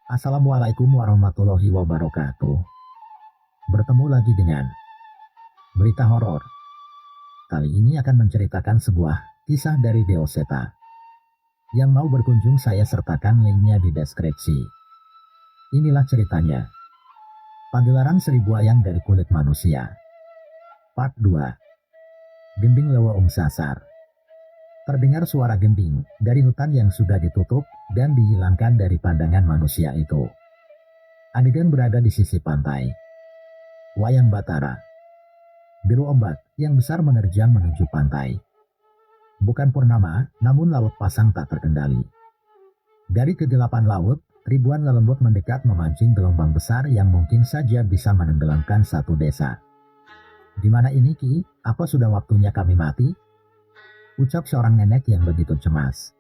Assalamualaikum warahmatullahi wabarakatuh. Bertemu lagi dengan berita horor. Kali ini akan menceritakan sebuah kisah dari Deoseta. Yang mau berkunjung saya sertakan linknya di deskripsi. Inilah ceritanya. Pagelaran Seribu Ayang dari Kulit Manusia. Part 2. Gending Lewo Sasar. Terdengar suara gending dari hutan yang sudah ditutup dan dihilangkan dari pandangan manusia itu. Adegan berada di sisi pantai. Wayang Batara. Biru ombak yang besar menerjang menuju pantai. Bukan purnama, namun laut pasang tak terkendali. Dari kegelapan laut, ribuan lelembut mendekat memancing gelombang besar yang mungkin saja bisa menenggelamkan satu desa. Di mana ini Ki? Apa sudah waktunya kami mati? Ucap seorang nenek yang begitu cemas.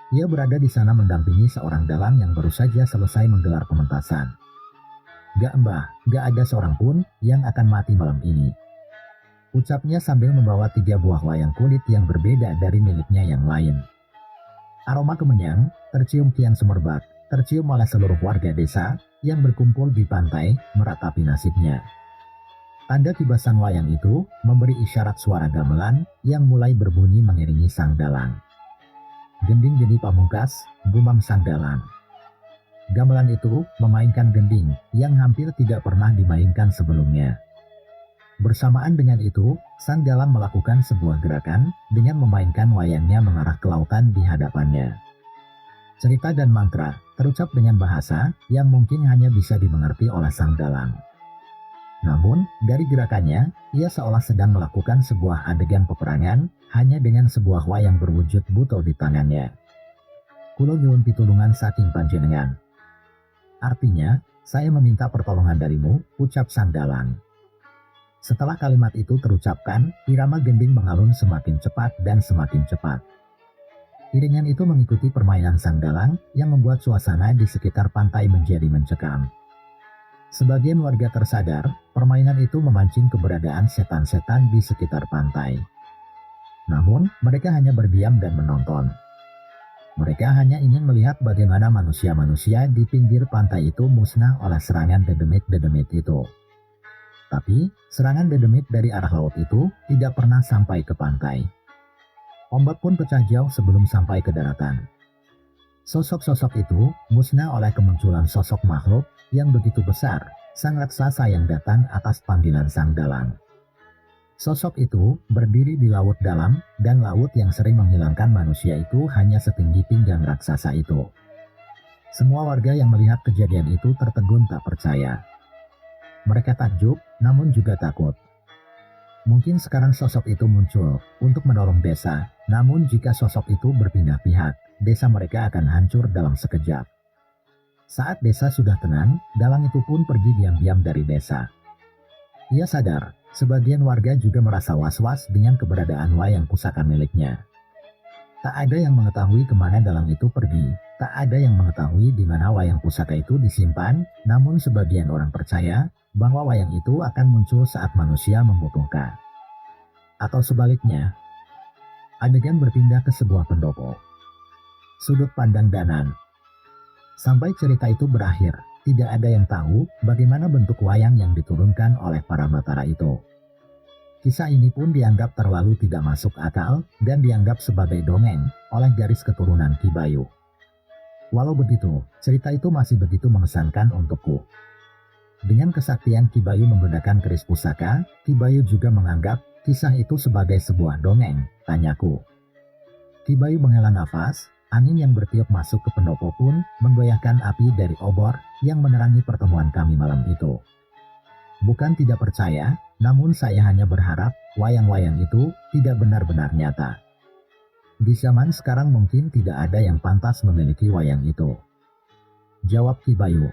Ia berada di sana mendampingi seorang dalang yang baru saja selesai menggelar pementasan. Gak mbah, gak ada seorang pun yang akan mati malam ini. Ucapnya sambil membawa 3 buah wayang kulit yang berbeda dari miliknya yang lain. Aroma kemenyan tercium kian semerbak, tercium oleh seluruh warga desa yang berkumpul di pantai meratapi nasibnya. Tanda kibasan wayang itu memberi isyarat suara gamelan yang mulai berbunyi mengiringi sang dalang. Gending jadi pamungkas, gumam sang dalang. Gamelan itu memainkan gending yang hampir tidak pernah dimainkan sebelumnya. Bersamaan dengan itu, sang dalang melakukan sebuah gerakan dengan memainkan wayangnya mengarah ke lautan di hadapannya. Cerita dan mantra terucap dengan bahasa yang mungkin hanya bisa dimengerti oleh sang dalang. Namun, dari gerakannya, ia seolah sedang melakukan sebuah adegan peperangan hanya dengan sebuah wayang berwujud buto di tangannya. Kulo nyuwun pitulungan saking panjenengan. Artinya, saya meminta pertolongan darimu, ucap sang dalang. Setelah kalimat itu terucapkan, irama gending mengalun semakin cepat dan semakin cepat. Iringan itu mengikuti permainan sang dalang yang membuat suasana di sekitar pantai menjadi mencekam. Sebagian warga tersadar, permainan itu memancing keberadaan setan-setan di sekitar pantai. Namun, mereka hanya berdiam dan menonton. Mereka hanya ingin melihat bagaimana manusia-manusia di pinggir pantai itu musnah oleh serangan dedemit-dedemit itu. Tapi, serangan dedemit dari arah laut itu tidak pernah sampai ke pantai. Ombak pun pecah jauh sebelum sampai ke daratan. Sosok-sosok itu musnah oleh kemunculan sosok makhluk yang begitu besar, sang raksasa yang datang atas panggilan sang dalang. Sosok itu berdiri di laut dalam, dan laut yang sering menghilangkan manusia itu hanya setinggi pinggang raksasa itu. Semua warga yang melihat kejadian itu tertegun tak percaya. Mereka takjub, namun juga takut. Mungkin sekarang sosok itu muncul untuk menolong desa, namun jika sosok itu berpindah pihak, desa mereka akan hancur dalam sekejap. Saat desa sudah tenang, dalang itu pun pergi diam-diam dari desa. Ia sadar, sebagian warga juga merasa was-was dengan keberadaan wayang pusaka miliknya. Tak ada yang mengetahui kemana dalang itu pergi, tak ada yang mengetahui di mana wayang pusaka itu disimpan, namun sebagian orang percaya bahwa wayang itu akan muncul saat manusia membutuhkan. Atau sebaliknya, adegan berpindah ke sebuah pendopo. Sudut pandang Danan. Sampai cerita itu berakhir, tidak ada yang tahu bagaimana bentuk wayang yang diturunkan oleh para Batara itu. Kisah ini pun dianggap terlalu tidak masuk akal dan dianggap sebagai dongeng oleh garis keturunan Ki Bayu. Walau begitu, cerita itu masih begitu mengesankan untukku. Dengan kesaktian Ki Bayu menggunakan keris pusaka, Ki Bayu juga menganggap kisah itu sebagai sebuah dongeng, tanyaku. Ki Bayu menghela nafas. Angin yang bertiup masuk ke pendopo pun menggoyahkan api dari obor yang menerangi pertemuan kami malam itu. Bukan tidak percaya, namun saya hanya berharap wayang-wayang itu tidak benar-benar nyata. Di zaman sekarang mungkin tidak ada yang pantas memiliki wayang itu. Jawab Ki Bayu.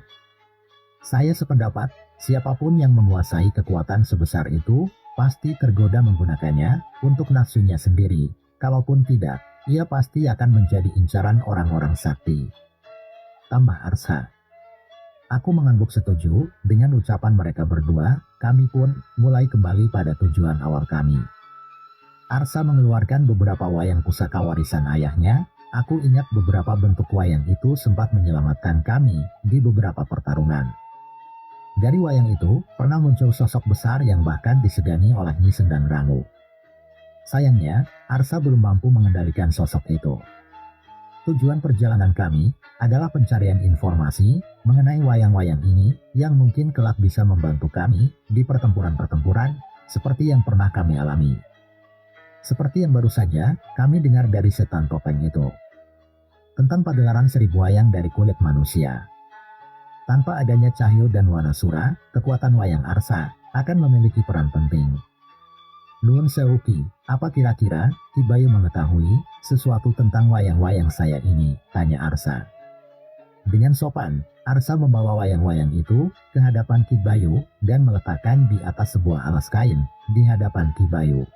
Saya sependapat, siapapun yang menguasai kekuatan sebesar itu pasti tergoda menggunakannya untuk nafsunya sendiri. Kalaupun tidak, ia pasti akan menjadi incaran orang-orang sakti. Tambah Arsa. Aku mengangguk setuju dengan ucapan mereka berdua, kami pun mulai kembali pada tujuan awal kami. Arsa mengeluarkan beberapa wayang pusaka warisan ayahnya Aku ingat beberapa bentuk wayang itu sempat menyelamatkan kami di beberapa pertarungan. Dari wayang itu, pernah muncul sosok besar yang bahkan disegani oleh Nyi Sendang Rangu. Sayangnya, Arsa belum mampu mengendalikan sosok itu. Tujuan perjalanan kami adalah pencarian informasi mengenai wayang-wayang ini yang mungkin kelak bisa membantu kami di pertempuran-pertempuran seperti yang pernah kami alami. Seperti yang baru saja kami dengar dari setan topeng itu, tentang pagelaran seribu wayang dari kulit manusia. Tanpa adanya Cahyo dan Wanasura, kekuatan wayang Arsa akan memiliki peran penting. Nuwun sewu Ki, apa kira-kira Ki Bayu mengetahui sesuatu tentang wayang-wayang saya ini? Tanya Arsa. Dengan sopan, Arsa membawa wayang-wayang itu ke hadapan Ki Bayu dan meletakkan di atas sebuah alas kain di hadapan Ki Bayu.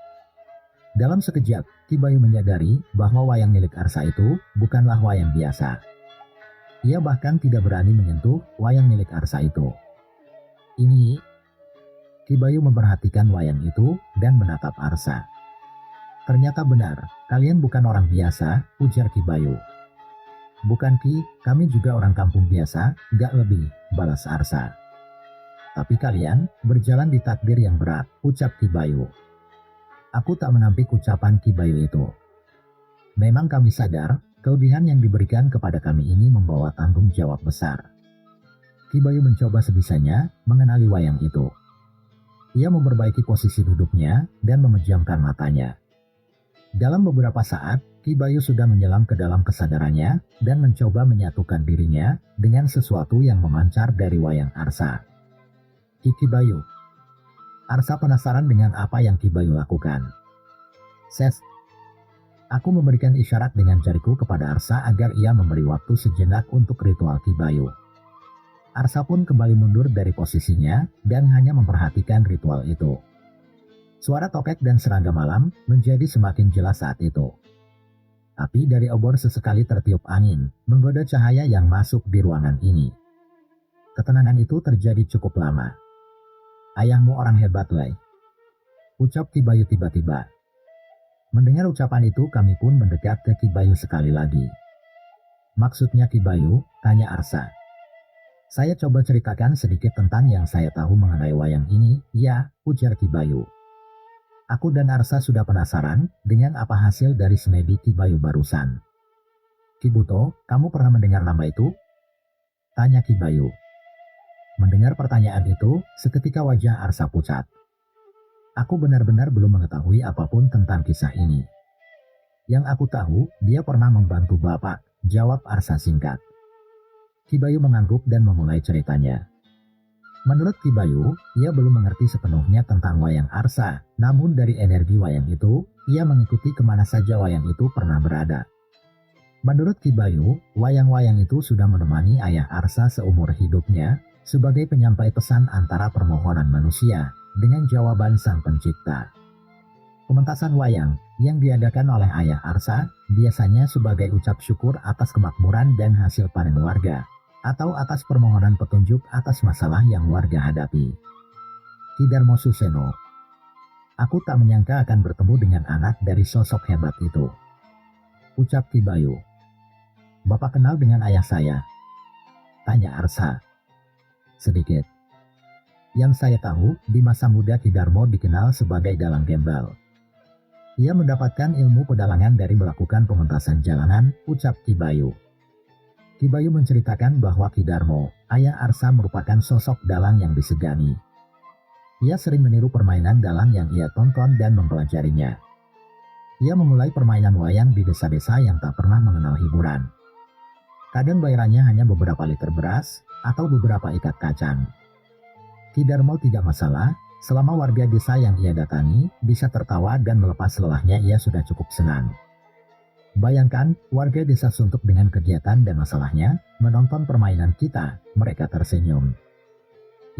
Dalam sekejap, Ki Bayu menyadari bahwa wayang milik Arsa itu bukanlah wayang biasa. Ia bahkan tidak berani menyentuh wayang milik Arsa itu. Ini, Ki Bayu memperhatikan wayang itu dan menatap Arsa. Ternyata benar, kalian bukan orang biasa, ujar Ki Bayu. Bukan Ki, kami juga orang kampung biasa, gak lebih, balas Arsa. Tapi kalian berjalan di takdir yang berat, ucap Ki Bayu. Aku tak menampik ucapan Ki Bayu itu. Memang kami sadar, kelebihan yang diberikan kepada kami ini membawa tanggung jawab besar. Ki Bayu mencoba sebisanya mengenali wayang itu. Ia memperbaiki posisi duduknya dan memejamkan matanya. Dalam beberapa saat, Ki Bayu sudah menyelam ke dalam kesadarannya dan mencoba menyatukan dirinya dengan sesuatu yang memancar dari wayang Arsa. Ki Bayu. Arsa penasaran dengan apa yang Ki Bayu lakukan. Ses. Aku memberikan isyarat dengan jariku kepada Arsa agar ia memberi waktu sejenak untuk ritual Ki Bayu. Arsa pun kembali mundur dari posisinya dan hanya memperhatikan ritual itu. Suara tokek dan serangga malam menjadi semakin jelas saat itu. Tapi dari obor sesekali tertiup angin, menggoda cahaya yang masuk di ruangan ini. Ketenangan itu terjadi cukup lama. Ayahmu orang hebat, Lei, ucap Ki Bayu tiba-tiba. Mendengar ucapan itu kami pun mendekat ke Ki Bayu sekali lagi. Maksudnya Ki Bayu? Tanya Arsa. Saya coba ceritakan sedikit tentang yang saya tahu mengenai wayang ini, ya, ujar Ki Bayu. Aku dan Arsa sudah penasaran dengan apa hasil dari semedi Ki Bayu barusan. Ki Buto, kamu pernah mendengar nama itu? Tanya Ki Bayu. Mendengar pertanyaan itu, seketika wajah Arsa pucat. Aku benar-benar belum mengetahui apapun tentang kisah ini. Yang aku tahu, dia pernah membantu Bapak, jawab Arsa singkat. Ki Bayu mengangguk dan memulai ceritanya. Menurut Ki Bayu, ia belum mengerti sepenuhnya tentang wayang Arsa, namun dari energi wayang itu, ia mengikuti kemana saja wayang itu pernah berada. Menurut Ki Bayu, wayang-wayang itu sudah menemani ayah Arsa seumur hidupnya, sebagai penyampai pesan antara permohonan manusia dengan jawaban Sang Pencipta. Pementasan wayang yang diadakan oleh ayah Arsa biasanya sebagai ucap syukur atas kemakmuran dan hasil panen warga, atau atas permohonan petunjuk atas masalah yang warga hadapi. Ki Darmo Suseno. Aku tak menyangka akan bertemu dengan anak dari sosok hebat itu, ucap Ki Bayu. Bapak kenal dengan ayah saya? Tanya Arsa. Sedikit. Yang saya tahu, di masa muda Ki Darmo dikenal sebagai dalang gembel. Ia mendapatkan ilmu pedalangan dari melakukan pementasan jalanan, ucap Ki Bayu. Ki Bayu menceritakan bahwa Ki Darmo, ayah Arsa merupakan sosok dalang yang disegani. Ia sering meniru permainan dalang yang ia tonton dan mempelajarinya. Ia memulai permainan wayang di desa-desa yang tak pernah mengenal hiburan. Kadang bayarannya hanya beberapa liter beras atau beberapa ikat kacang. Ki Darmo tidak masalah, selama warga desa yang ia datangi bisa tertawa dan melepas lelahnya, ia sudah cukup senang. Bayangkan, warga desa suntuk dengan kegiatan dan masalahnya, menonton permainan kita, mereka tersenyum.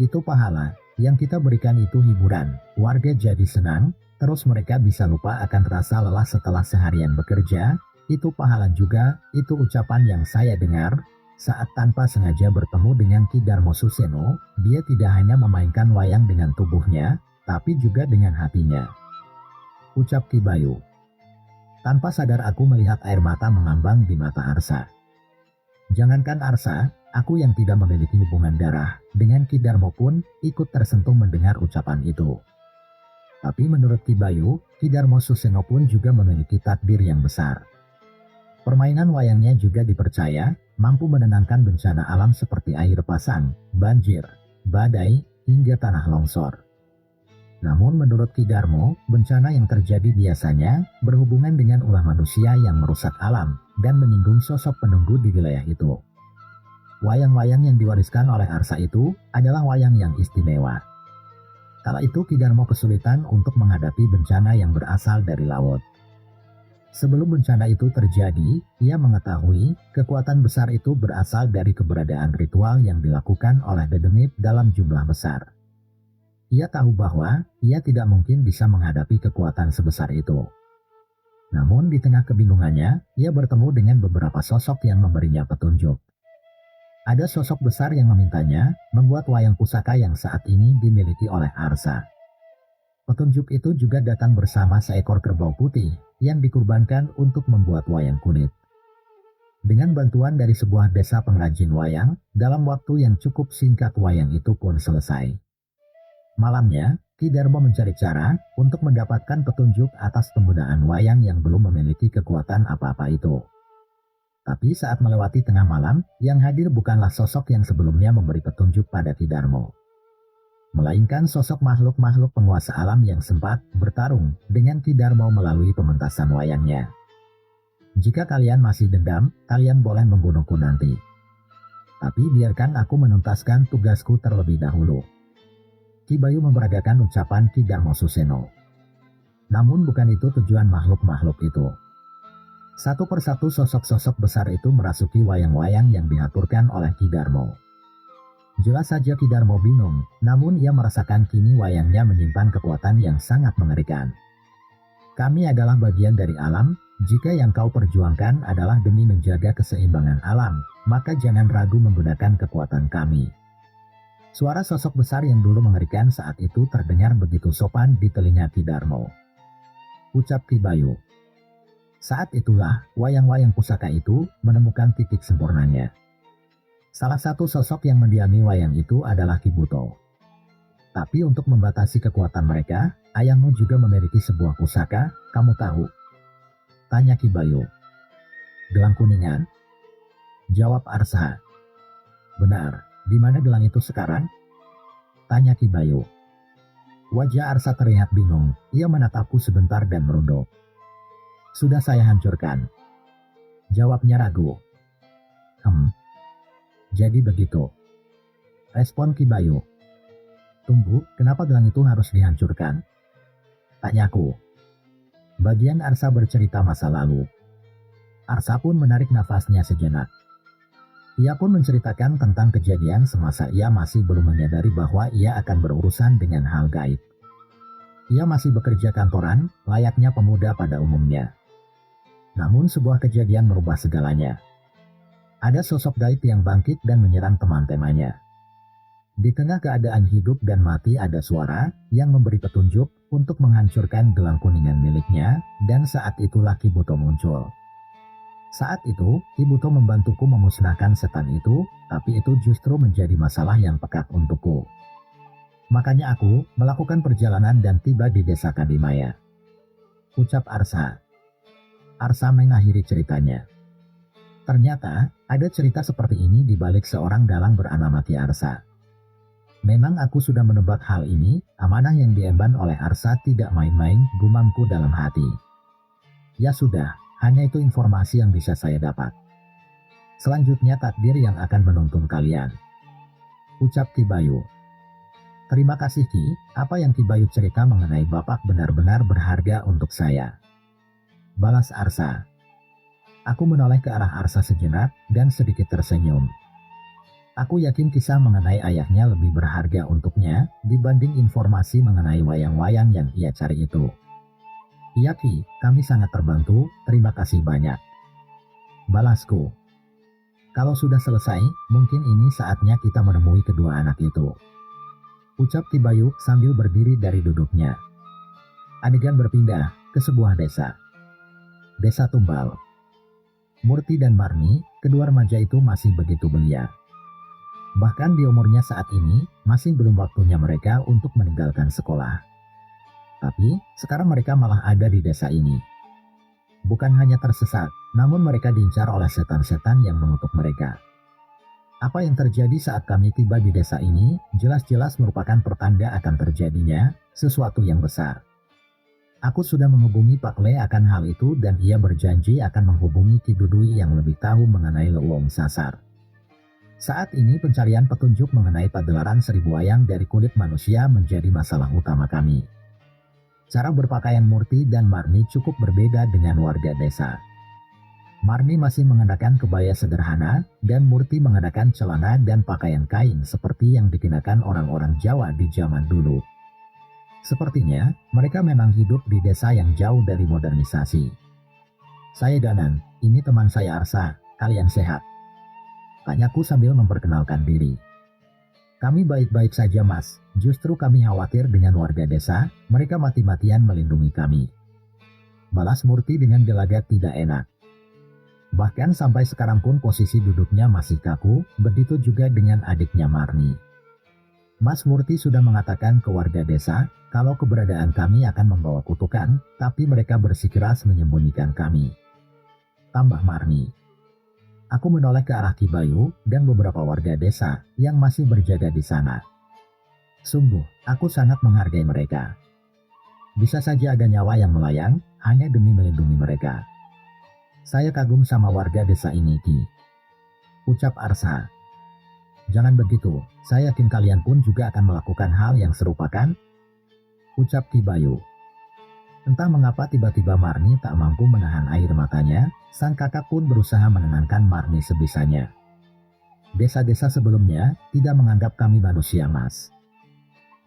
Itu pahala, yang kita berikan itu hiburan, warga jadi senang, terus mereka bisa lupa akan rasa lelah setelah seharian bekerja, itu pahala juga, itu ucapan yang saya dengar, saat tanpa sengaja bertemu dengan Ki Darmo Suseno, dia tidak hanya memainkan wayang dengan tubuhnya, tapi juga dengan hatinya. Ucap Ki Bayu. Tanpa sadar aku melihat air mata mengambang di mata Arsa. Jangankan Arsa, aku yang tidak memiliki hubungan darah dengan Ki Darmo pun ikut tersentuh mendengar ucapan itu. Tapi menurut Ki Bayu, Ki Darmo Suseno pun juga memiliki takdir yang besar. Permainan wayangnya juga dipercaya mampu menenangkan bencana alam seperti air pasang, banjir, badai, hingga tanah longsor. Namun menurut Ki Darmo, bencana yang terjadi biasanya berhubungan dengan ulah manusia yang merusak alam dan menyinggung sosok penunggu di wilayah itu. Wayang-wayang yang diwariskan oleh Arsa itu adalah wayang yang istimewa. Kala itu Ki Darmo kesulitan untuk menghadapi bencana yang berasal dari laut. Sebelum bencana itu terjadi, ia mengetahui kekuatan besar itu berasal dari keberadaan ritual yang dilakukan oleh Dedemit dalam jumlah besar. Ia tahu bahwa ia tidak mungkin bisa menghadapi kekuatan sebesar itu. Namun di tengah kebingungannya, ia bertemu dengan beberapa sosok yang memberinya petunjuk. Ada sosok besar yang memintanya membuat wayang pusaka yang saat ini dimiliki oleh Arsa. Petunjuk itu juga datang bersama seekor kerbau putih yang dikurbankan untuk membuat wayang kulit. Dengan bantuan dari sebuah desa pengrajin wayang, dalam waktu yang cukup singkat wayang itu pun selesai. Malamnya, Ki Darmo mencari cara untuk mendapatkan petunjuk atas penggunaan wayang yang belum memiliki kekuatan apa-apa itu. Tapi saat melewati tengah malam, yang hadir bukanlah sosok yang sebelumnya memberi petunjuk pada Ki Darmo, melainkan sosok makhluk-makhluk penguasa alam yang sempat bertarung dengan Ki Darmo melalui pementasan wayangnya. Jika kalian masih dendam, kalian boleh membunuhku nanti. Tapi biarkan aku menuntaskan tugasku terlebih dahulu. Ki Bayu memperagakan ucapan Ki Darmo Suseno. Namun bukan itu tujuan makhluk-makhluk itu. Satu persatu sosok-sosok besar itu merasuki wayang-wayang yang diaturkan oleh Ki Darmo. Jelas saja Ki Darmo bingung, namun ia merasakan kini wayangnya menyimpan kekuatan yang sangat mengerikan. Kami adalah bagian dari alam, jika yang kau perjuangkan adalah demi menjaga keseimbangan alam, maka jangan ragu menggunakan kekuatan kami. Suara sosok besar yang dulu mengerikan saat itu terdengar begitu sopan di telinga Ki Darmo. Ucap Ki Bayu. Saat itulah wayang-wayang pusaka itu menemukan titik sempurnanya. Salah satu sosok yang mendiami wayang itu adalah Ki Buto. Tapi untuk membatasi kekuatan mereka, ayahmu juga memiliki sebuah pusaka, kamu tahu? Tanya Ki Bayu. Gelang kuningan? Jawab Arsa. Benar. Di mana gelang itu sekarang? Tanya Ki Bayu. Wajah Arsa terlihat bingung, ia menatapku sebentar dan merunduk. Sudah saya hancurkan. Jawabnya ragu. Jadi begitu. Respon Ki Bayu. Tunggu, kenapa gelang itu harus dihancurkan? Tanyaku. Bagian Arsa bercerita masa lalu. Arsa pun menarik nafasnya sejenak. Ia pun menceritakan tentang kejadian semasa ia masih belum menyadari bahwa ia akan berurusan dengan hal gaib. Ia masih bekerja kantoran, layaknya pemuda pada umumnya. Namun sebuah kejadian merubah segalanya. Ada sosok gaib yang bangkit dan menyerang teman-temannya. Di tengah keadaan hidup dan mati ada suara yang memberi petunjuk untuk menghancurkan gelang kuningan miliknya, dan saat itulah Ki Buto muncul. Saat itu, Ki Buto membantuku memusnahkan setan itu, tapi itu justru menjadi masalah yang pekat untukku. Makanya aku melakukan perjalanan dan tiba di desa Kadimaya. Ucap Arsa. Arsa mengakhiri ceritanya. Ternyata, ada cerita seperti ini di balik seorang dalang bernama Ki Arsa. Memang aku sudah menebak hal ini, amanah yang diemban oleh Arsa tidak main-main, gumamku dalam hati. Ya sudah. Hanya itu informasi yang bisa saya dapat. Selanjutnya takdir yang akan menuntun kalian. Ucap Ki Bayu. Terima kasih Ki, apa yang Ki Bayu cerita mengenai Bapak benar-benar berharga untuk saya. Balas Arsa. Aku menoleh ke arah Arsa sejenak dan sedikit tersenyum. Aku yakin kisah mengenai ayahnya lebih berharga untuknya dibanding informasi mengenai wayang-wayang yang ia cari itu. Iya Ki, kami sangat terbantu, terima kasih banyak. Balasku. Kalau sudah selesai, mungkin ini saatnya kita menemui kedua anak itu. Ucap Ki Bayu sambil berdiri dari duduknya. Adegan berpindah ke sebuah desa. Desa Tumbal. Murti dan Marni, kedua remaja itu masih begitu belia. Bahkan di umurnya saat ini, masih belum waktunya mereka untuk meninggalkan sekolah. Tapi, sekarang mereka malah ada di desa ini. Bukan hanya tersesat, namun mereka diincar oleh setan-setan yang mengutuk mereka. Apa yang terjadi saat kami tiba di desa ini, jelas-jelas merupakan pertanda akan terjadinya sesuatu yang besar. Aku sudah menghubungi Pak Le akan hal itu dan ia berjanji akan menghubungi Ki Dudui yang lebih tahu mengenai Lewong Sasar. Saat ini pencarian petunjuk mengenai pagelaran seribu wayang dari kulit manusia menjadi masalah utama kami. Cara berpakaian Murti dan Marni cukup berbeda dengan warga desa. Marni masih mengenakan kebaya sederhana dan Murti mengenakan celana dan pakaian kain seperti yang dikenakan orang-orang Jawa di zaman dulu. Sepertinya, mereka memang hidup di desa yang jauh dari modernisasi. Saya Danan, ini teman saya Arsa, kalian sehat? Tanyaku sambil memperkenalkan diri. Kami baik-baik saja mas, justru kami khawatir dengan warga desa, mereka mati-matian melindungi kami. Balas Murti dengan gelagat tidak enak. Bahkan sampai sekarang pun posisi duduknya masih kaku, begitu juga dengan adiknya Marni. Mas Murti sudah mengatakan ke warga desa, kalau keberadaan kami akan membawa kutukan, tapi mereka bersikeras menyembunyikan kami. Tambah Marni. Aku menoleh ke arah Ki Bayu dan beberapa warga desa yang masih berjaga di sana. Sungguh, aku sangat menghargai mereka. Bisa saja ada nyawa yang melayang, hanya demi melindungi mereka. Saya kagum sama warga desa ini Ki. Ucap Arsa. Jangan begitu, saya yakin kalian pun juga akan melakukan hal yang serupa kan? Ucap Ki Bayu. Entah mengapa tiba-tiba Marni tak mampu menahan air matanya, sang kakak pun berusaha menenangkan Marni sebisanya. Desa-desa sebelumnya tidak menganggap kami manusia mas.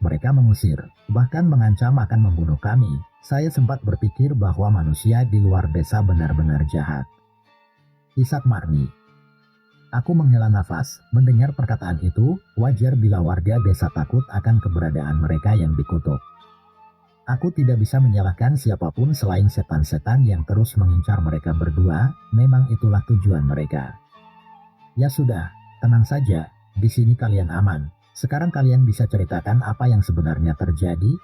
Mereka mengusir, bahkan mengancam akan membunuh kami. Saya sempat berpikir bahwa manusia di luar desa benar-benar jahat. Isak Marni. Aku menghela nafas, mendengar perkataan itu, wajar bila warga desa takut akan keberadaan mereka yang dikutuk. Aku tidak bisa menyalahkan siapapun selain setan-setan yang terus mengincar mereka berdua, memang itulah tujuan mereka. Ya sudah, tenang saja, di sini kalian aman. Sekarang kalian bisa ceritakan apa yang sebenarnya terjadi?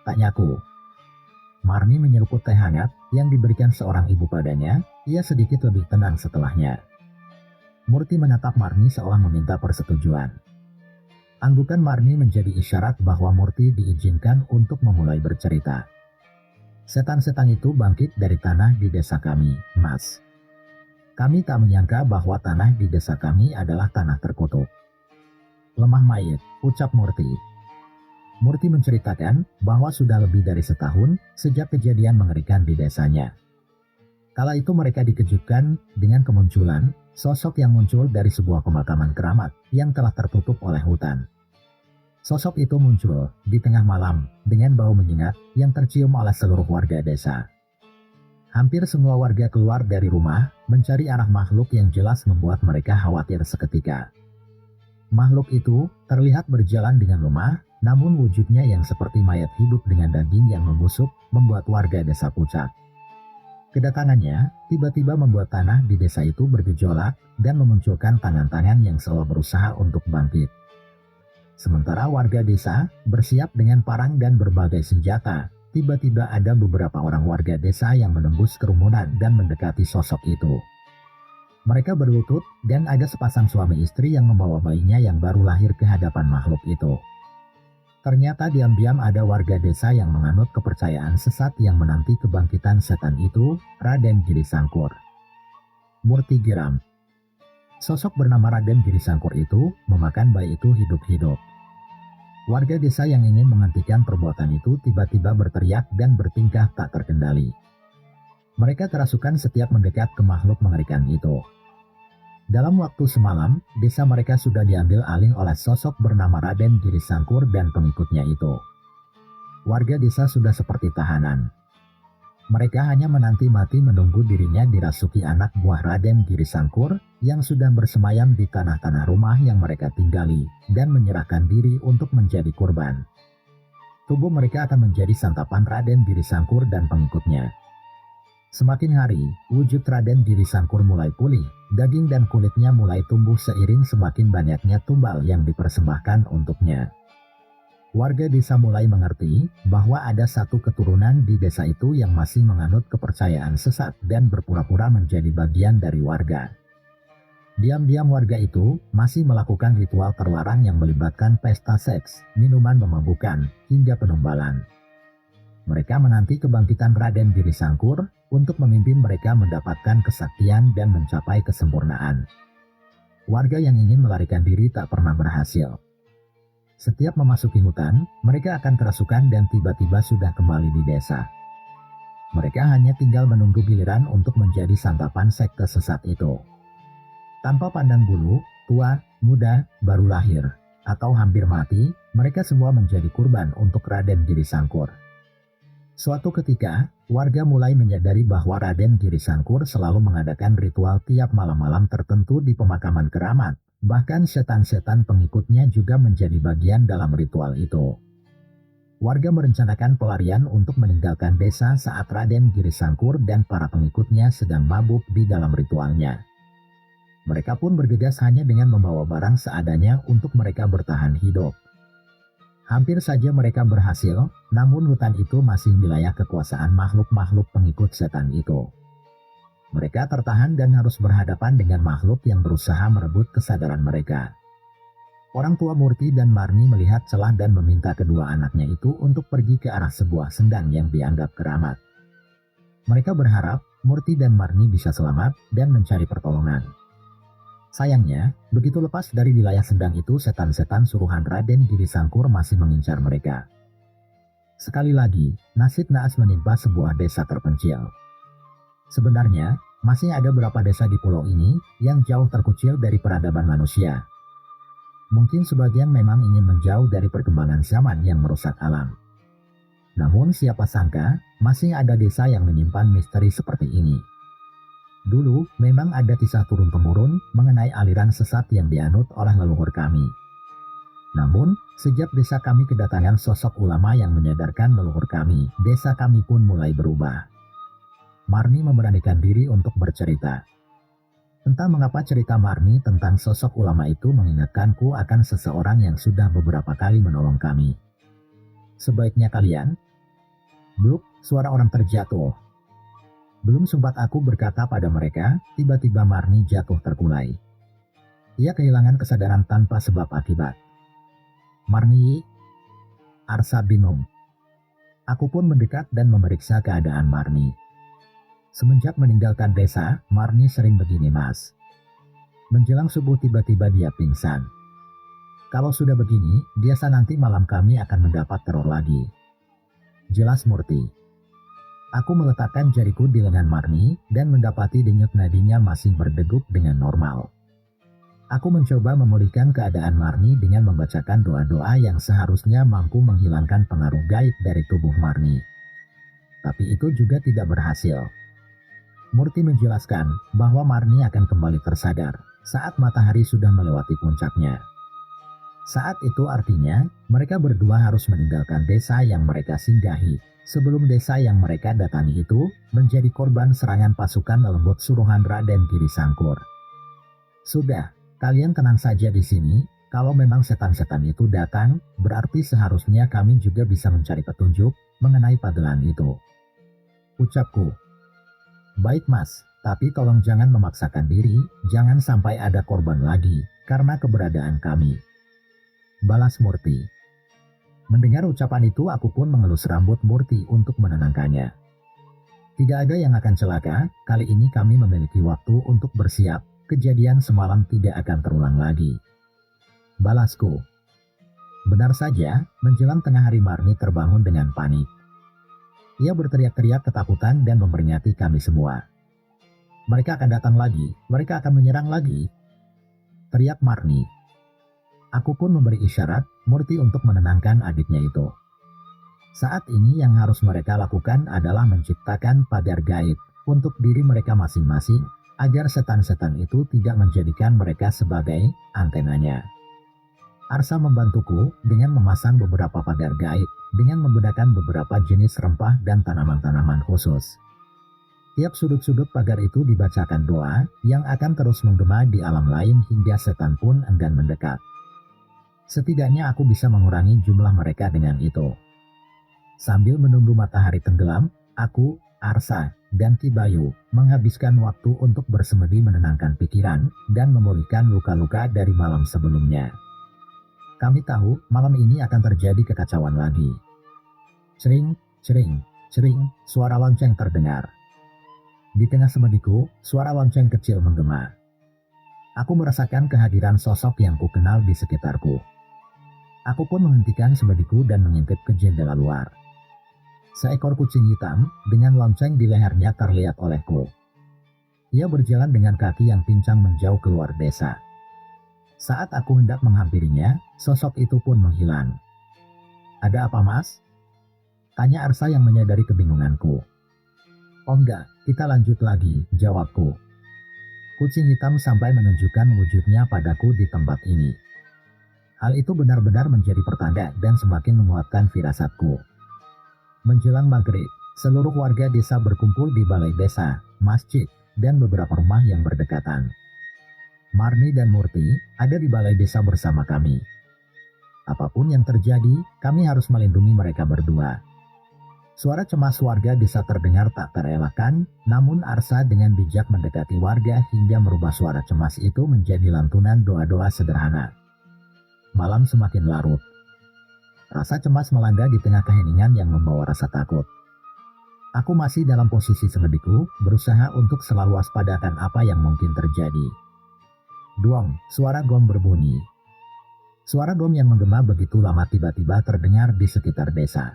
Tanyaku. Marni menyeruput teh hangat yang diberikan seorang ibu padanya, ia sedikit lebih tenang setelahnya. Murti menatap Marni seolah meminta persetujuan. Anggukan Marni menjadi isyarat bahwa Murti diizinkan untuk memulai bercerita. Setan-setan itu bangkit dari tanah di desa kami, mas. Kami tak menyangka bahwa tanah di desa kami adalah tanah terkutuk. Lemah mayit, ucap Murti. Murti menceritakan bahwa sudah lebih dari setahun sejak kejadian mengerikan di desanya. Kala itu mereka dikejutkan dengan kemunculan sosok yang muncul dari sebuah pemakaman keramat yang telah tertutup oleh hutan. Sosok itu muncul di tengah malam dengan bau menyengat yang tercium oleh seluruh warga desa. Hampir semua warga keluar dari rumah mencari arah makhluk yang jelas membuat mereka khawatir seketika. Makhluk itu terlihat berjalan dengan lemah, namun wujudnya yang seperti mayat hidup dengan daging yang membusuk membuat warga desa pucat. Kedatangannya tiba-tiba membuat tanah di desa itu bergejolak dan memunculkan tangan-tangan yang selalu berusaha untuk bangkit. Sementara warga desa bersiap dengan parang dan berbagai senjata, tiba-tiba ada beberapa orang warga desa yang menembus kerumunan dan mendekati sosok itu. Mereka berlutut dan ada sepasang suami istri yang membawa bayinya yang baru lahir ke hadapan makhluk itu. Ternyata diam-diam ada warga desa yang menganut kepercayaan sesat yang menanti kebangkitan setan itu, Raden Giri Sangkur. Murti geram. Sosok bernama Raden Giri Sangkur itu memakan bayi itu hidup-hidup. Warga desa yang ingin menghentikan perbuatan itu tiba-tiba berteriak dan bertingkah tak terkendali. Mereka kerasukan setiap mendekat ke makhluk mengerikan itu. Dalam waktu semalam, desa mereka sudah diambil alih oleh sosok bernama Raden Giri Sangkur dan pengikutnya itu. Warga desa sudah seperti tahanan. Mereka hanya menanti-mati menunggu dirinya dirasuki anak buah Raden Giri Sangkur yang sudah bersemayam di tanah-tanah rumah yang mereka tinggali dan menyerahkan diri untuk menjadi kurban. Tubuh mereka akan menjadi santapan Raden Giri Sangkur dan pengikutnya. Semakin hari, wujud Raden Giri Sangkur mulai pulih, daging dan kulitnya mulai tumbuh seiring semakin banyaknya tumbal yang dipersembahkan untuknya. Warga desa mulai mengerti bahwa ada satu keturunan di desa itu yang masih menganut kepercayaan sesat dan berpura-pura menjadi bagian dari warga. Diam-diam warga itu masih melakukan ritual terlarang yang melibatkan pesta seks, minuman memabukkan, hingga penumbalan. Mereka menanti kebangkitan Raden Giri Sangkur untuk memimpin mereka mendapatkan kesaktian dan mencapai kesempurnaan. Warga yang ingin melarikan diri tak pernah berhasil. Setiap memasuki hutan, mereka akan kerasukan dan tiba-tiba sudah kembali di desa. Mereka hanya tinggal menunggu giliran untuk menjadi santapan sekte sesat itu. Tanpa pandang bulu, tua, muda, baru lahir, atau hampir mati, mereka semua menjadi kurban untuk Raden Giri Sangkur. Suatu ketika, warga mulai menyadari bahwa Raden Giri Sangkur selalu mengadakan ritual tiap malam-malam tertentu di pemakaman keramat. Bahkan setan-setan pengikutnya juga menjadi bagian dalam ritual itu. Warga merencanakan pelarian untuk meninggalkan desa saat Raden Giri Sangkur dan para pengikutnya sedang mabuk di dalam ritualnya. Mereka pun bergegas hanya dengan membawa barang seadanya untuk mereka bertahan hidup. Hampir saja mereka berhasil, namun hutan itu masih wilayah kekuasaan makhluk-makhluk pengikut setan itu. Mereka tertahan dan harus berhadapan dengan makhluk yang berusaha merebut kesadaran mereka. Orang tua Murti dan Marni melihat celah dan meminta kedua anaknya itu untuk pergi ke arah sebuah sendang yang dianggap keramat. Mereka berharap Murti dan Marni bisa selamat dan mencari pertolongan. Sayangnya, begitu lepas dari wilayah sendang itu, setan-setan suruhan Raden Giri Sangkur masih mengincar mereka. Sekali lagi, nasib naas menimpa sebuah desa terpencil. Sebenarnya, masih ada beberapa desa di pulau ini yang jauh terkucil dari peradaban manusia. Mungkin sebagian memang ingin menjauh dari perkembangan zaman yang merusak alam. Namun siapa sangka, masih ada desa yang menyimpan misteri seperti ini. Dulu, memang ada kisah turun-temurun mengenai aliran sesat yang dianut oleh leluhur kami. Namun, sejak desa kami kedatangan sosok ulama yang menyadarkan leluhur kami, desa kami pun mulai berubah. Marni memberanikan diri untuk bercerita. Entah mengapa cerita Marni tentang sosok ulama itu mengingatkanku akan seseorang yang sudah beberapa kali menolong kami. Sebaiknya kalian... Bluk, suara orang terjatuh. Belum sempat aku berkata pada mereka, tiba-tiba Marni jatuh terkulai. Ia kehilangan kesadaran tanpa sebab akibat. Marni, Arsa bingung. Aku pun mendekat dan memeriksa keadaan Marni. Semenjak meninggalkan desa, Marni sering begini, Mas. Menjelang subuh tiba-tiba dia pingsan. Kalau sudah begini, biasa nanti malam kami akan mendapat teror lagi. Jelas Murti. Aku meletakkan jariku di lengan Marni dan mendapati denyut nadinya masih berdegup dengan normal. Aku mencoba memulihkan keadaan Marni dengan membacakan doa-doa yang seharusnya mampu menghilangkan pengaruh gaib dari tubuh Marni. Tapi itu juga tidak berhasil. Murti menjelaskan bahwa Marni akan kembali tersadar saat matahari sudah melewati puncaknya. Saat itu artinya, mereka berdua harus meninggalkan desa yang mereka singgahi. Sebelum desa yang mereka datangi itu menjadi korban serangan pasukan lembut suruhan Raden Giri Sangkur. Sudah, kalian tenang saja di sini. Kalau memang setan-setan itu datang, berarti seharusnya kami juga bisa mencari petunjuk mengenai pagelan itu. Ucapku. Baik Mas, tapi tolong jangan memaksakan diri, jangan sampai ada korban lagi karena keberadaan kami. Balas Murti. Mendengar ucapan itu aku pun mengelus rambut Murti untuk menenangkannya. Tidak ada yang akan celaka, kali ini kami memiliki waktu untuk bersiap, kejadian semalam tidak akan terulang lagi. Balasku. Benar saja, menjelang tengah hari Marni terbangun dengan panik. Ia berteriak-teriak ketakutan dan memperingati kami semua. Mereka akan datang lagi, mereka akan menyerang lagi. Teriak Marni. Aku pun memberi isyarat Murti untuk menenangkan adiknya itu. Saat ini yang harus mereka lakukan adalah menciptakan pagar gaib untuk diri mereka masing-masing agar setan-setan itu tidak menjadikan mereka sebagai antenanya. Arsa membantuku dengan memasang beberapa pagar gaib dengan menggunakan beberapa jenis rempah dan tanaman-tanaman khusus. Tiap sudut-sudut pagar itu dibacakan doa yang akan terus menggema di alam lain hingga setan pun enggan mendekat. Setidaknya aku bisa mengurangi jumlah mereka dengan itu. Sambil menunggu matahari tenggelam, aku, Arsa, dan Ki Bayu menghabiskan waktu untuk bersemedi menenangkan pikiran dan memulihkan luka-luka dari malam sebelumnya. Kami tahu malam ini akan terjadi kekacauan lagi. Cering, cering, cering, suara lonceng terdengar. Di tengah semediku, suara lonceng kecil menggema. Aku merasakan kehadiran sosok yang kukenal di sekitarku. Aku pun menghentikan semediku dan mengintip ke jendela luar. Seekor kucing hitam dengan lonceng di lehernya terlihat olehku. Ia berjalan dengan kaki yang pincang menjauh keluar desa. Saat aku hendak menghampirinya, sosok itu pun menghilang. "Ada apa, Mas?" tanya Arsa yang menyadari kebingunganku. "Oh enggak, kita lanjut lagi," jawabku. Kucing hitam sampai menunjukkan wujudnya padaku di tempat ini. Hal itu benar-benar menjadi pertanda dan semakin menguatkan firasatku. Menjelang maghrib, seluruh warga desa berkumpul di balai desa, masjid, dan beberapa rumah yang berdekatan. Marni dan Murti ada di balai desa bersama kami. Apapun yang terjadi, kami harus melindungi mereka berdua. Suara cemas warga desa terdengar tak terelakkan, namun Arsa dengan bijak mendekati warga hingga merubah suara cemas itu menjadi lantunan doa-doa sederhana. Malam semakin larut. Rasa cemas melanda di tengah keheningan yang membawa rasa takut. Aku masih dalam posisi semediku, berusaha untuk selalu waspadakan apa yang mungkin terjadi. Duong, suara gong berbunyi. Suara gong yang menggema begitu lama tiba-tiba terdengar di sekitar desa.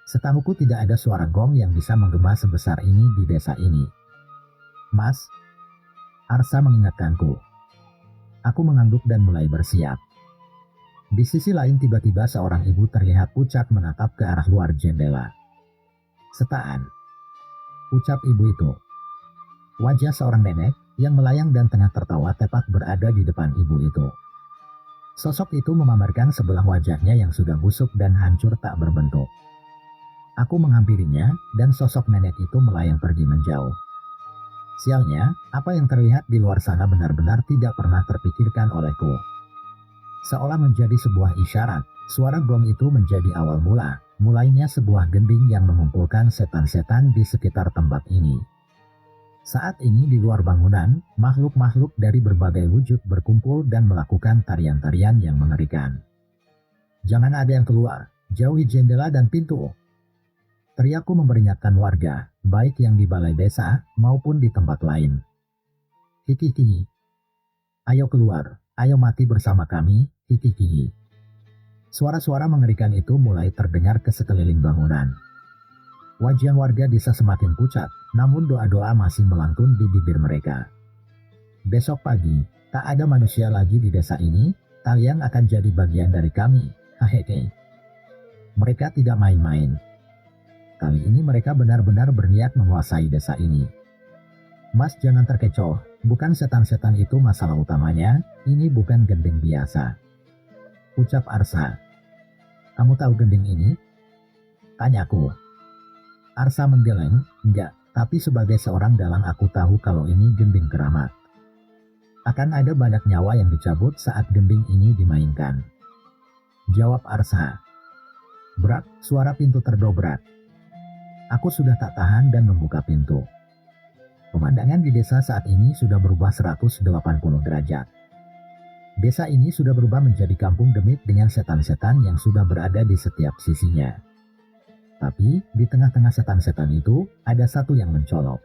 Setahuku tidak ada suara gong yang bisa menggema sebesar ini di desa ini. "Mas," Arsa mengingatkanku. Aku mengangguk dan mulai bersiap. Di sisi lain tiba-tiba seorang ibu terlihat pucat menatap ke arah luar jendela. "Setaan," ucap ibu itu. Wajah seorang nenek yang melayang dan tengah tertawa tepat berada di depan ibu itu. Sosok itu memamerkan sebelah wajahnya yang sudah busuk dan hancur tak berbentuk. Aku menghampirinya dan sosok nenek itu melayang pergi menjauh. Sialnya, apa yang terlihat di luar sana benar-benar tidak pernah terpikirkan olehku. Seolah menjadi sebuah isyarat, suara gong itu menjadi awal mulainya sebuah gending yang mengumpulkan setan-setan di sekitar tempat ini. Saat ini di luar bangunan, makhluk-makhluk dari berbagai wujud berkumpul dan melakukan tarian-tarian yang mengerikan. "Jangan ada yang keluar, jauhi jendela dan pintu," teriakku memperingatkan warga, baik yang di balai desa maupun di tempat lain. "Hihihi. Ayo keluar, ayo mati bersama kami, hihihi." Suara-suara mengerikan itu mulai terdengar ke sekeliling bangunan. Wajah warga desa semakin pucat, namun doa-doa masih melantun di bibir mereka. "Besok pagi, tak ada manusia lagi di desa ini, kalian akan jadi bagian dari kami, hahehe." Mereka tidak main-main. Kali ini mereka benar-benar berniat menguasai desa ini. "Mas jangan terkecoh, bukan setan-setan itu masalah utamanya, ini bukan gending biasa," ucap Arsa. "Kamu tahu gending ini?" tanyaku. Arsa menggeleng, "Enggak, tapi sebagai seorang dalang aku tahu kalau ini gending keramat. Akan ada banyak nyawa yang dicabut saat gending ini dimainkan," jawab Arsa. Brak, suara pintu terdobrak. Aku sudah tak tahan dan membuka pintu. Pemandangan di desa saat ini sudah berubah 180 derajat. Desa ini sudah berubah menjadi kampung demit dengan setan-setan yang sudah berada di setiap sisinya. Tapi, di tengah-tengah setan-setan itu, ada satu yang mencolok.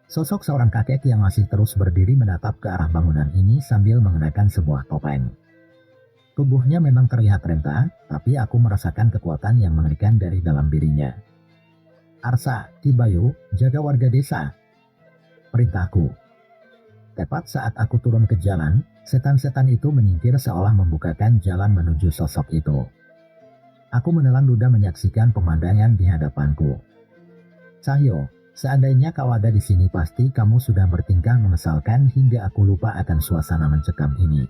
Sosok seorang kakek yang masih terus berdiri menatap ke arah bangunan ini sambil mengenakan sebuah topeng. Tubuhnya memang terlihat renta, tapi aku merasakan kekuatan yang mengerikan dari dalam dirinya. "Arsa, Ki Bayu, jaga warga desa," perintahku. Tepat saat aku turun ke jalan, setan-setan itu menyingkir seolah membukakan jalan menuju sosok itu. Aku menelan ludah menyaksikan pemandangan di hadapanku. "Cahyo, seandainya kau ada di sini pasti kamu sudah bertingkah mengesalkan hingga aku lupa akan suasana mencekam ini."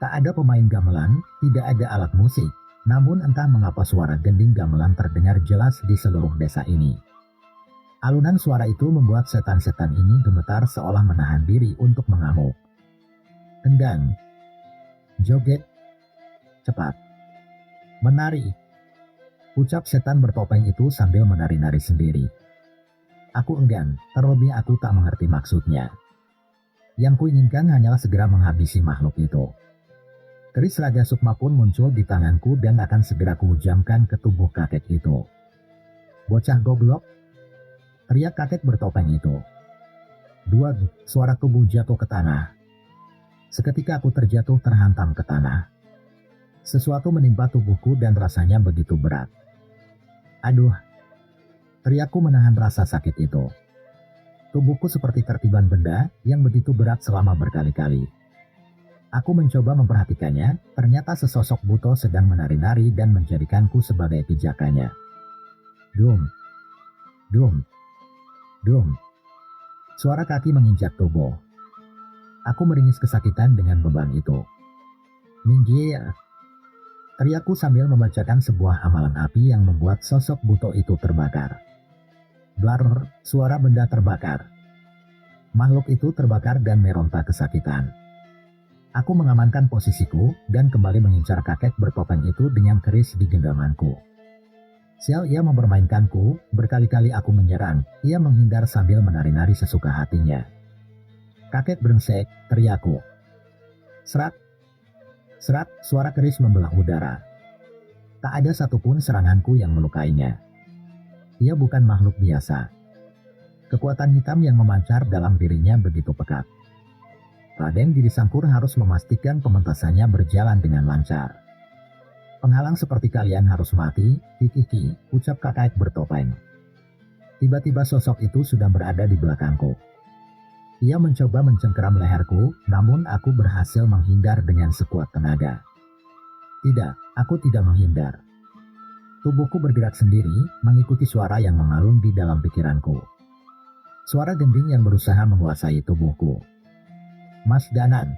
Tak ada pemain gamelan, tidak ada alat musik, namun entah mengapa suara gending gamelan terdengar jelas di seluruh desa ini. Alunan suara itu membuat setan-setan ini gemetar seolah menahan diri untuk mengamuk. Tendang, joget, cepat, menari, ucap setan bertopeng itu sambil menari-nari sendiri. Aku enggan, terlebih aku tak mengerti maksudnya. Yang kuinginkan hanyalah segera menghabisi makhluk itu. Keris Raga Sukma pun muncul di tanganku dan akan segera kuhujamkan ke tubuh kakek itu. Bocah goblok, teriak kakek bertopeng itu. Dua, suara tubuh jatuh ke tanah. Seketika aku terjatuh terhantam ke tanah. Sesuatu menimpa tubuhku dan rasanya begitu berat. Aduh, teriakku menahan rasa sakit itu. Tubuhku seperti tertiban benda yang begitu berat selama berkali-kali. Aku mencoba memperhatikannya, ternyata sesosok buto sedang menari-nari dan menjadikanku sebagai pijakannya. Dum, dum, dum. Suara kaki menginjak tubuh. Aku meringis kesakitan dengan beban itu. Minggir, teriakku sambil membacakan sebuah amalan api yang membuat sosok buto itu terbakar. Blar, suara benda terbakar. Makhluk itu terbakar dan meronta kesakitan. Aku mengamankan posisiku dan kembali mengincar kakek bertopeng itu dengan keris di genggamanku. Sial, ia mempermainkanku, berkali-kali aku menyerang, ia menghindar sambil menari-nari sesuka hatinya. Kakek brengsek, teriakku. Serat, serat, suara keris membelah udara. Tak ada satupun seranganku yang melukainya. Ia bukan makhluk biasa. Kekuatan hitam yang memancar dalam dirinya begitu pekat. Raden Giri Sangkur harus memastikan pementasannya berjalan dengan lancar. Penghalang seperti kalian harus mati, kiki, ucap kakek bertopeng. Tiba-tiba sosok itu sudah berada di belakangku. Ia mencoba mencengkeram leherku, namun aku berhasil menghindar dengan sekuat tenaga. Tidak, aku tidak menghindar. Tubuhku bergerak sendiri, mengikuti suara yang mengalun di dalam pikiranku. Suara gending yang berusaha menguasai tubuhku. Mas Danan.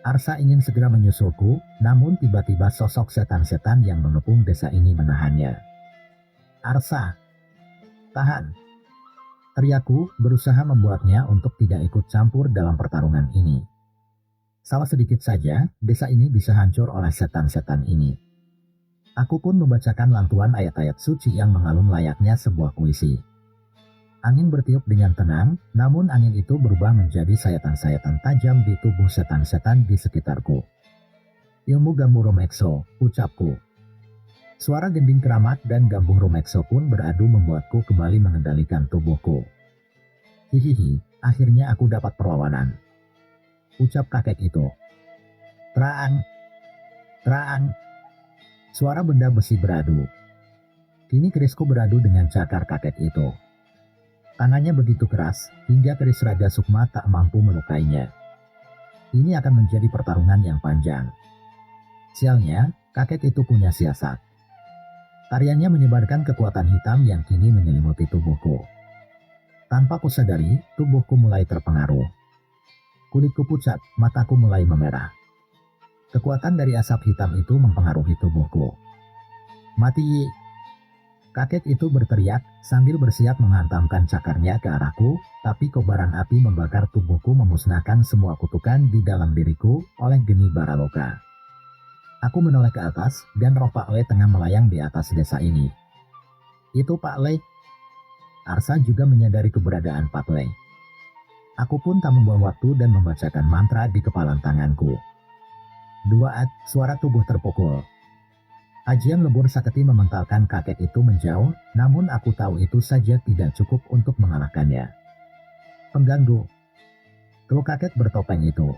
Arsa ingin segera menyusulku, namun tiba-tiba sosok setan-setan yang mengepung desa ini menahannya. Arsa, tahan. Teriakku berusaha membuatnya untuk tidak ikut campur dalam pertarungan ini. Salah sedikit saja, desa ini bisa hancur oleh setan-setan ini. Aku pun membacakan lantuan ayat-ayat suci yang mengalun layaknya sebuah puisi. Angin bertiup dengan tenang, namun angin itu berubah menjadi sayatan-sayatan tajam di tubuh setan-setan di sekitarku. Ilmu Gambuh Romekso, ucapku. Suara gending keramat dan Gambuh Romekso pun beradu membuatku kembali mengendalikan tubuhku. Hihihi, akhirnya aku dapat perlawanan. Ucap kakek itu. Terang, terang. Suara benda besi beradu. Kini kerisku beradu dengan cakar kakek itu. Tangannya begitu keras, hingga keris Raga Sukma tak mampu melukainya. Ini akan menjadi pertarungan yang panjang. Sialnya, kakek itu punya siasat. Tariannya menyebarkan kekuatan hitam yang kini menyelimuti tubuhku. Tanpa kusadari, tubuhku mulai terpengaruh. Kulitku pucat, mataku mulai memerah. Kekuatan dari asap hitam itu mempengaruhi tubuhku. Mati! Kakek itu berteriak sambil bersiap menghantamkan cakarnya ke arahku, tapi kobaran api membakar tubuhku memusnahkan semua kutukan di dalam diriku oleh geni baraloka. Aku menoleh ke atas dan roh Pak Le tengah melayang di atas desa ini. Itu Pak Le. Arsa juga menyadari keberadaan Pak Le. Aku pun tak membuang waktu dan membacakan mantra di kepalan tanganku. Duaat, suara tubuh terpukul. Ajian lebur saketi mementalkan kakek itu menjauh, namun aku tahu itu saja tidak cukup untuk mengalahkannya. Pengganggu. Keluh kakek bertopeng itu.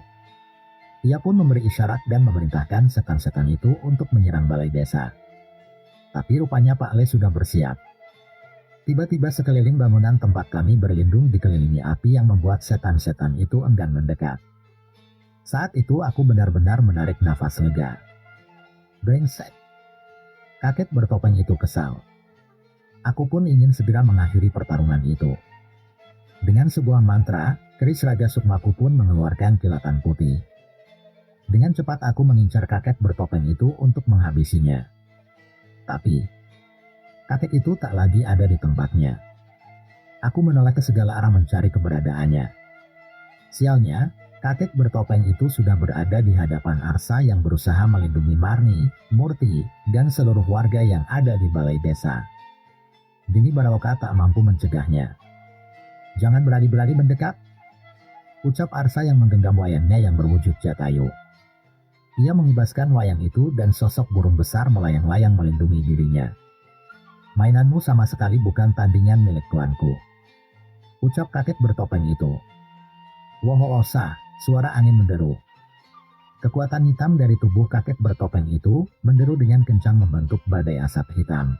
Ia pun memberi isyarat dan memerintahkan setan-setan itu untuk menyerang balai desa. Tapi rupanya Pak Le sudah bersiap. Tiba-tiba sekeliling bangunan tempat kami berlindung dikelilingi api yang membuat setan-setan itu enggan mendekat. Saat itu aku benar-benar menarik nafas lega. Brengsek. Kakek bertopeng itu kesal. Aku pun ingin segera mengakhiri pertarungan itu. Dengan sebuah mantra, keris Raga Sukmaku pun mengeluarkan kilatan putih. Dengan cepat aku mengincar kakek bertopeng itu untuk menghabisinya. Tapi, kakek itu tak lagi ada di tempatnya. Aku menoleh ke segala arah mencari keberadaannya. Sialnya, kakek bertopeng itu sudah berada di hadapan Arsa yang berusaha melindungi Marni, Murti, dan seluruh warga yang ada di balai desa. Dini Baroka tak mampu mencegahnya. "Jangan berani-berani mendekat," ucap Arsa yang menggenggam wayangnya yang berwujud jatayu. Ia mengibaskan wayang itu dan sosok burung besar melayang-layang melindungi dirinya. "Mainanmu sama sekali bukan tandingan milik tuanku," ucap kakek bertopeng itu. Wohoosa, suara angin menderu. Kekuatan hitam dari tubuh kakek bertopeng itu menderu dengan kencang membentuk badai asap hitam.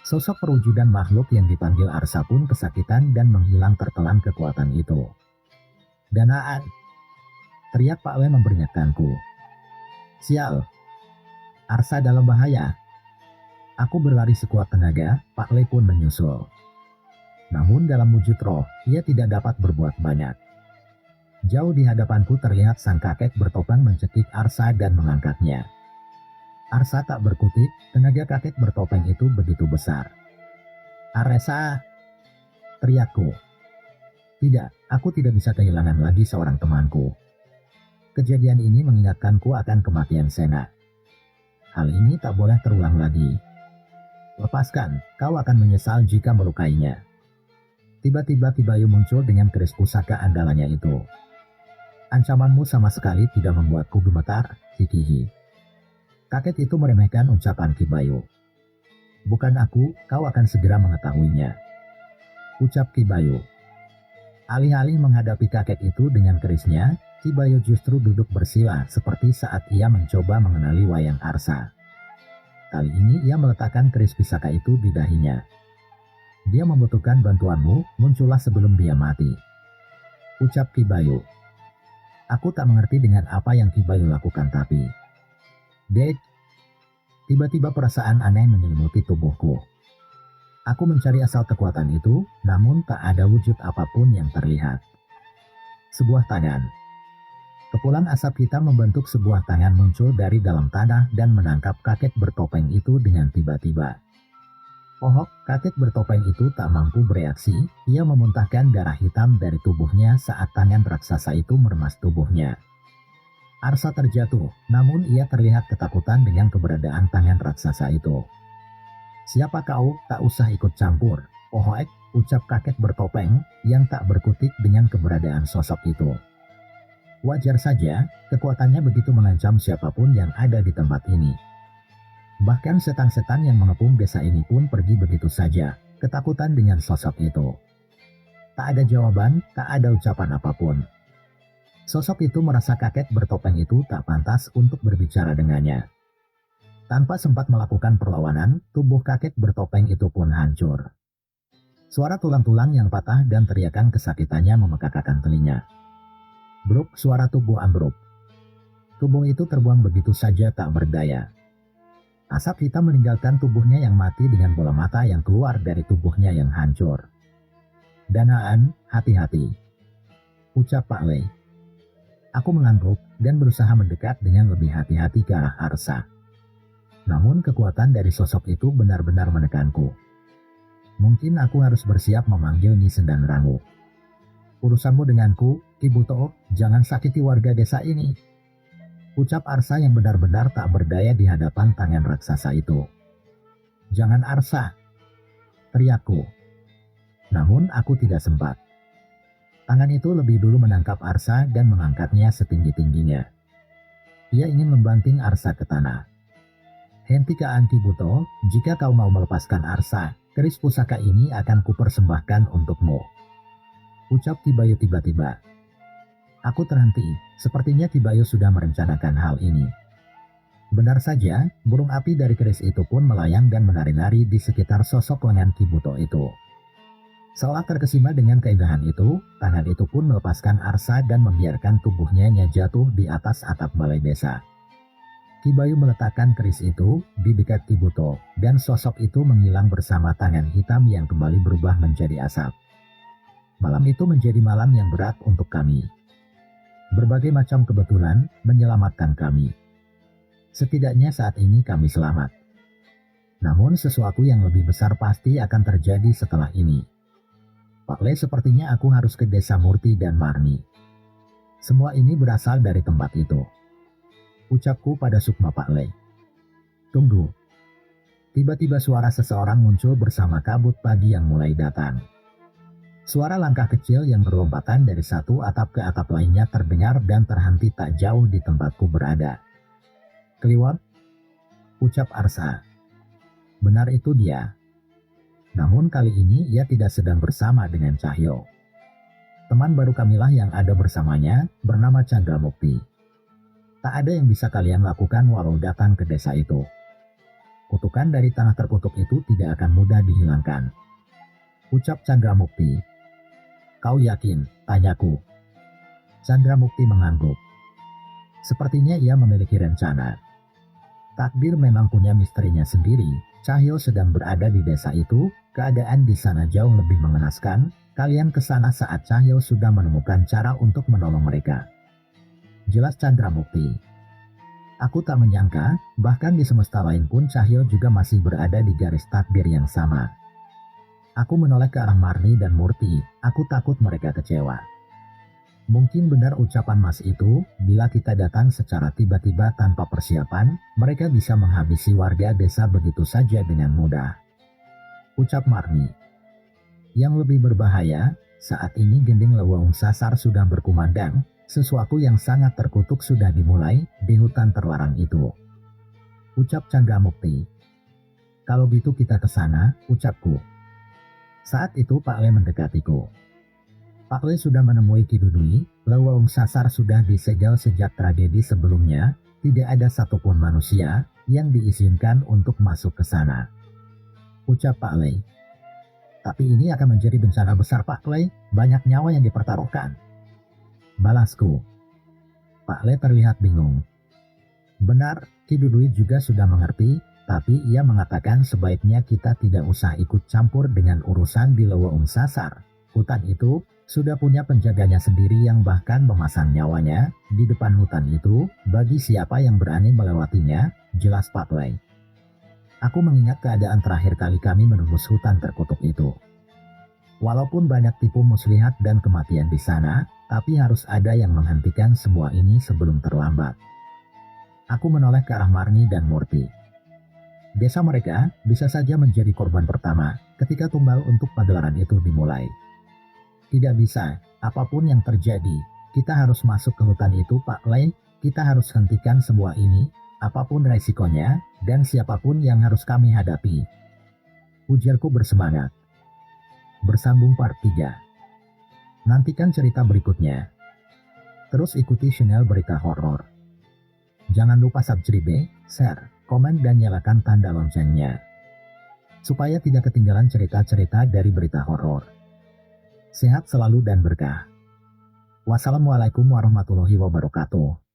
Sosok perwujudan makhluk yang dipanggil Arsa pun kesakitan dan menghilang tertelan kekuatan itu. "Danaan!" teriak Pak Le memperingatkanku. "Sial! Arsa dalam bahaya!" Aku berlari sekuat tenaga, Pak Le pun menyusul. Namun dalam wujud roh, ia tidak dapat berbuat banyak. Jauh di hadapanku terlihat sang kakek bertopeng mencekik Arsa dan mengangkatnya. Arsa tak berkutik, tenaga kakek bertopeng itu begitu besar. "Aresa!" teriakku. Tidak, aku tidak bisa kehilangan lagi seorang temanku. Kejadian ini mengingatkanku akan kematian Sena. Hal ini tak boleh terulang lagi. "Lepaskan, kau akan menyesal jika melukainya." Tiba-tiba Kibayu muncul dengan keris pusaka andalannya itu. "Ancamanmu sama sekali tidak membuatku gemetar, hihihi." Kakek itu meremehkan ucapan Kibayu. "Bukan aku, kau akan segera mengetahuinya," ucap Kibayu. Alih-alih menghadapi kakek itu dengan kerisnya, Kibayu justru duduk bersila seperti saat ia mencoba mengenali wayang Arsa. Kali ini ia meletakkan keris pusaka itu di dahinya. "Dia membutuhkan bantuanmu, muncullah sebelum dia mati," ucap Kibayu. Aku tak mengerti dengan apa yang Kibayu lakukan tapi... Dek! Tiba-tiba perasaan aneh menyelimuti tubuhku. Aku mencari asal kekuatan itu, namun tak ada wujud apapun yang terlihat. Sebuah tangan. Kepulan asap hitam membentuk sebuah tangan muncul dari dalam tanah dan menangkap kakek bertopeng itu dengan tiba-tiba. Pohok, kakek bertopeng itu tak mampu bereaksi, ia memuntahkan darah hitam dari tubuhnya saat tangan raksasa itu meremas tubuhnya. Arsa terjatuh, namun ia terlihat ketakutan dengan keberadaan tangan raksasa itu. "Siapa kau, tak usah ikut campur, Pohok," ucap kakek bertopeng, yang tak berkutik dengan keberadaan sosok itu. Wajar saja, kekuatannya begitu mengancam siapapun yang ada di tempat ini. Bahkan setan-setan yang mengepung desa ini pun pergi begitu saja, ketakutan dengan sosok itu. Tak ada jawaban, tak ada ucapan apapun. Sosok itu merasa kakek bertopeng itu tak pantas untuk berbicara dengannya. Tanpa sempat melakukan perlawanan, tubuh kakek bertopeng itu pun hancur. Suara tulang-tulang yang patah dan teriakan kesakitannya memekakkan telinga. Bruk, suara tubuh ambruk. Tubuh itu terbuang begitu saja tak berdaya. Asap hitam meninggalkan tubuhnya yang mati dengan bola mata yang keluar dari tubuhnya yang hancur. "Danaan, hati-hati," ucap Pak Le. Aku mengangguk dan berusaha mendekat dengan lebih hati-hati ke arah Arsa. Namun kekuatan dari sosok itu benar-benar menekanku. Mungkin aku harus bersiap memanggil Nyi Sendang Rangu. "Urusanmu denganku, Ki Buto, jangan sakiti warga desa ini," ucap Arsa yang benar-benar tak berdaya di hadapan tangan raksasa itu. "Jangan Arsa," teriakku. Namun aku tidak sempat. Tangan itu lebih dulu menangkap Arsa dan mengangkatnya setinggi-tingginya. Ia ingin membanting Arsa ke tanah. "Hentikan Ki Buto, jika kau mau melepaskan Arsa, keris pusaka ini akan kupersembahkan untukmu," ucap Kibayu tiba-tiba. Aku terhenti, sepertinya Kibayu sudah merencanakan hal ini. Benar saja, burung api dari keris itu pun melayang dan menari-nari di sekitar sosok lengan Ki Buto itu. Seolah terkesima dengan keindahan itu, tangan itu pun melepaskan Arsa dan membiarkan tubuhnya jatuh di atas atap balai desa. Kibayu meletakkan keris itu di dekat Ki Buto, dan sosok itu menghilang bersama tangan hitam yang kembali berubah menjadi asap. Malam itu menjadi malam yang berat untuk kami. Berbagai macam kebetulan menyelamatkan kami. Setidaknya saat ini kami selamat. Namun sesuatu yang lebih besar pasti akan terjadi setelah ini. Pak Le, sepertinya aku harus ke desa Murti dan Marni. Semua ini berasal dari tempat itu, ucapku pada Sukma Pak Le. Tunggu. Tiba-tiba suara seseorang muncul bersama kabut pagi yang mulai datang. Suara langkah kecil yang berlompatan dari satu atap ke atap lainnya terdengar dan terhenti tak jauh di tempatku berada. Kliwat, ucap Arsa. Benar, itu dia. Namun kali ini ia tidak sedang bersama dengan Cahyo. Teman baru kamilah yang ada bersamanya bernama Chandra Mukti. Tak ada yang bisa kalian lakukan walau datang ke desa itu. Kutukan dari tanah terkutuk itu tidak akan mudah dihilangkan, ucap Chandra Mukti. Kau yakin? Tanyaku. Chandra Mukti mengangguk. Sepertinya ia memiliki rencana. Takdir memang punya misterinya sendiri. Cahyo sedang berada di desa itu, keadaan di sana jauh lebih mengenaskan. Kalian ke sana saat Cahyo sudah menemukan cara untuk menolong mereka, jelas Chandra Mukti. Aku tak menyangka, bahkan di semesta lain pun Cahyo juga masih berada di garis takdir yang sama. Aku menoleh ke arah Marni dan Murti, aku takut mereka kecewa. Mungkin benar ucapan Mas itu, bila kita datang secara tiba-tiba tanpa persiapan, mereka bisa menghabisi warga desa begitu saja dengan mudah, ucap Marni. Yang lebih berbahaya, saat ini gending Lewong Sasar sudah berkumandang, sesuatu yang sangat terkutuk sudah dimulai di hutan terlarang itu, ucap Chandra Mukti. Kalau gitu kita ke sana, ucapku. Saat itu Pak Le mendekatiku. Pak Le sudah menemui Ki Dudui, Lewong Sasar sudah disegel sejak tragedi sebelumnya, tidak ada satupun manusia yang diizinkan untuk masuk ke sana, ucap Pak Le. Tapi ini akan menjadi bencana besar Pak Le, banyak nyawa yang dipertaruhkan, balasku. Pak Le terlihat bingung. Benar, Ki Dudui juga sudah mengerti, tapi ia mengatakan sebaiknya kita tidak usah ikut campur dengan urusan di Lewong Sasar. Hutan itu sudah punya penjaganya sendiri yang bahkan memasang nyawanya di depan hutan itu bagi siapa yang berani melewatinya, jelas Pak Le. Aku mengingat keadaan terakhir kali kami menembus hutan terkutuk itu. Walaupun banyak tipu muslihat dan kematian di sana, tapi harus ada yang menghentikan semua ini sebelum terlambat. Aku menoleh ke arah Marni dan Murti. Desa mereka bisa saja menjadi korban pertama ketika tumbal untuk pagelaran itu dimulai. Tidak bisa, apapun yang terjadi, kita harus masuk ke hutan itu Pak Le, kita harus hentikan semua ini, apapun resikonya, dan siapapun yang harus kami hadapi, ujarku bersemangat. Bersambung part 3. Nantikan cerita berikutnya. Terus ikuti channel Berita Horor. Jangan lupa subscribe, share, komen dan nyalakan tanda loncengnya, supaya tidak ketinggalan cerita-cerita dari Berita Horor. Sehat selalu dan berkah. Wassalamualaikum warahmatullahi wabarakatuh.